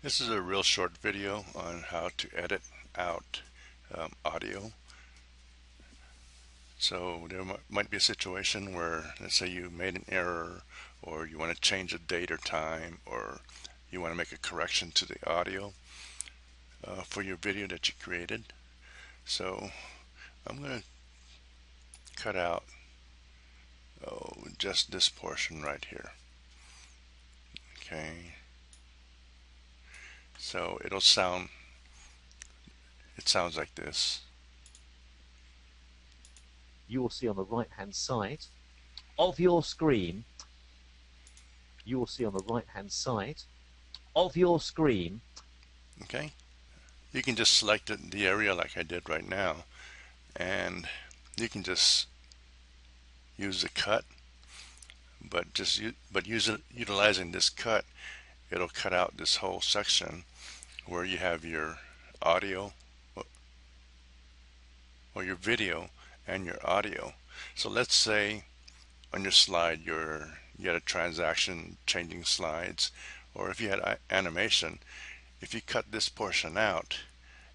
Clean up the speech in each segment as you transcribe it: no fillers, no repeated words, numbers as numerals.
This is a real short video on how to edit out audio. So there might be a situation where, let's say you made an error, or you want to change a date or time, or you want to make a correction to the audio for your video that you created. So I'm going to cut out just this portion right here. Okay. So it sounds like this. You will see on the right hand side of your screen, Okay. You can just select the area like I did right now, and you can just use the cut, but utilizing this cut, it'll cut out this whole section where you have your audio or your video and your audio. So let's say on your slide you had a transaction changing slides, or if you had animation, if you cut this portion out,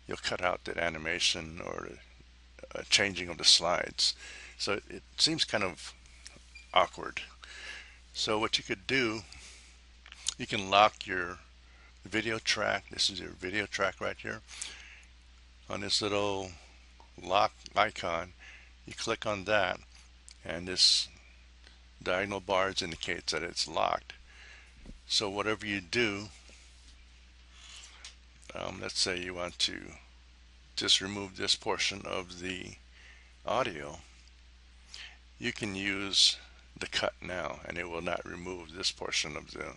you'll cut out the animation or changing of the slides. So it seems kind of awkward. So what you could do, you can lock your video track. This is your video track right here. On this little lock icon, you click on that, and this diagonal bars indicates that it's locked. So whatever you do, let's say you want to just remove this portion of the audio, you can use the cut now, and it will not remove this portion of the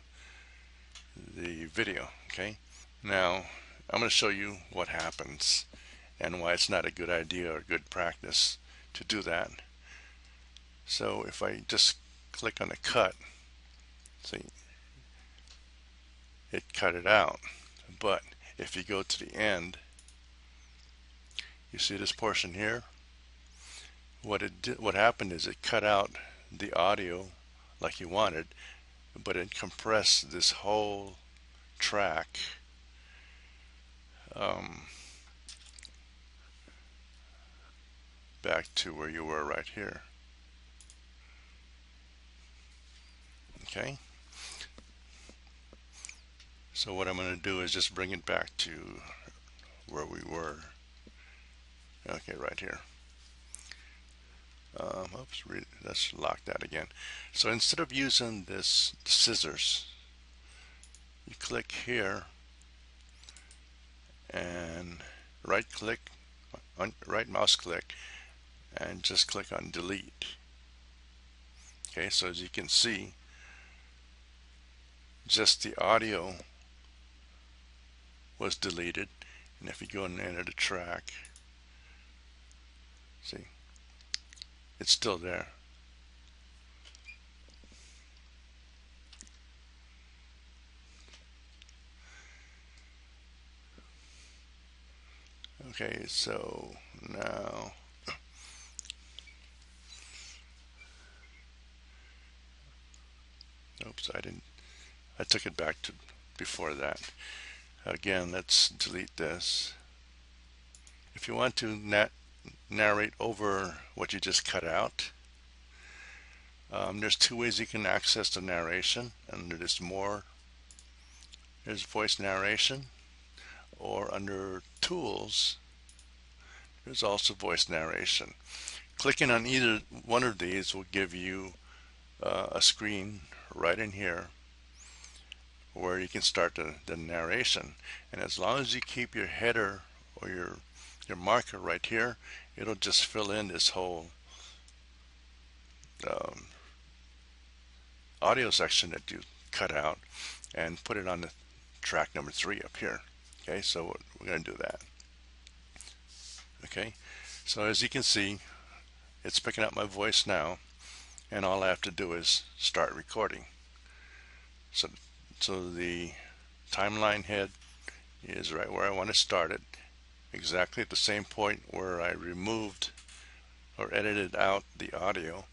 video. Okay, now I'm going to show you what happens and why it's not a good idea or good practice to do that. So if I just click on the cut, see, it cut it out. But if you go to the end, you see this portion here. What happened is it cut out the audio like you wanted, but it compressed this whole track back to where you were right here. Okay, so what I'm going to do is just bring it back to where we were. Okay, right here. Oops, let's lock that again. So instead of using this scissors, you click here and right mouse click, and just click on delete. Okay, so as you can see, just the audio was deleted, and if you go and enter the track, see, it's still there. Okay, so now oops, I took it back to before that. Again, let's delete this. If you want to narrate over what you just cut out, there's two ways you can access the narration. Under this more, there's voice narration, or under tools, there's also voice narration. Clicking on either one of these will give you a screen right in here where you can start the narration, and as long as you keep your header or your marker right here, it'll just fill in this whole audio section that you cut out and put it on the track number 3 up here. Okay, so we're going to do that. Okay, so as you can see, it's picking up my voice now, and all I have to do is start recording. So the timeline head is right where I want to start it, exactly at the same point where I removed or edited out the audio,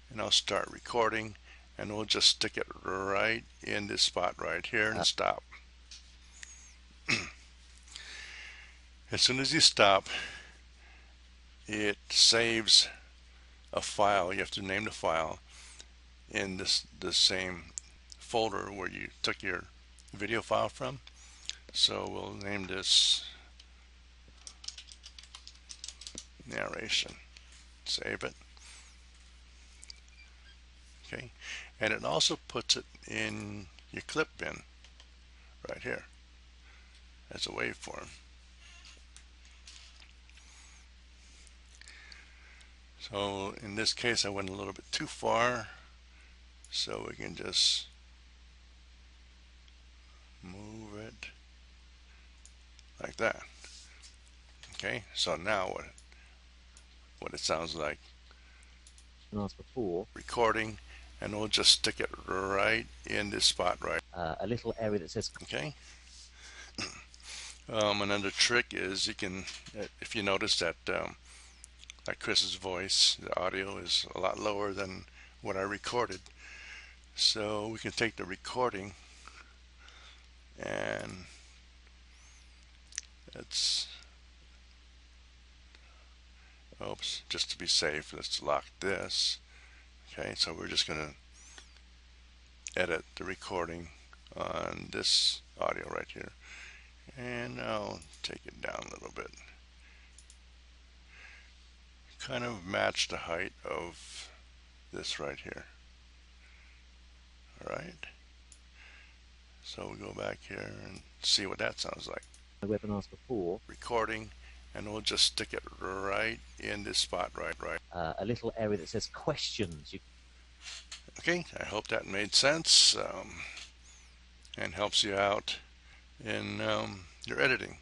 and I'll start recording, and we'll just stick it right in this spot right here and stop. As soon as you stop, it saves a file. You have to name the file in the same folder where you took your video file from. So we'll name this narration. Save it. Okay, and it also puts it in your clip bin right here as a waveform. So in this case I went a little bit too far, so we can just move it like that. Okay, so now what it sounds like, As before, recording, and we'll just stick it right in this spot right. a little area that says Okay. Another trick is you can, if you notice that like Chris's voice, the audio is a lot lower than what I recorded. So we can take the recording and it's, oops, just to be safe, let's lock this. Okay, so we're just going to edit the recording on this audio right here. And I'll take it down a little bit. Kind of match the height of this right here. Alright. So we go back here and see what that sounds like. webinars before, Recording, and we'll just stick it right in this spot right. a little area that says questions. Okay, I hope that made sense and helps you out in your editing.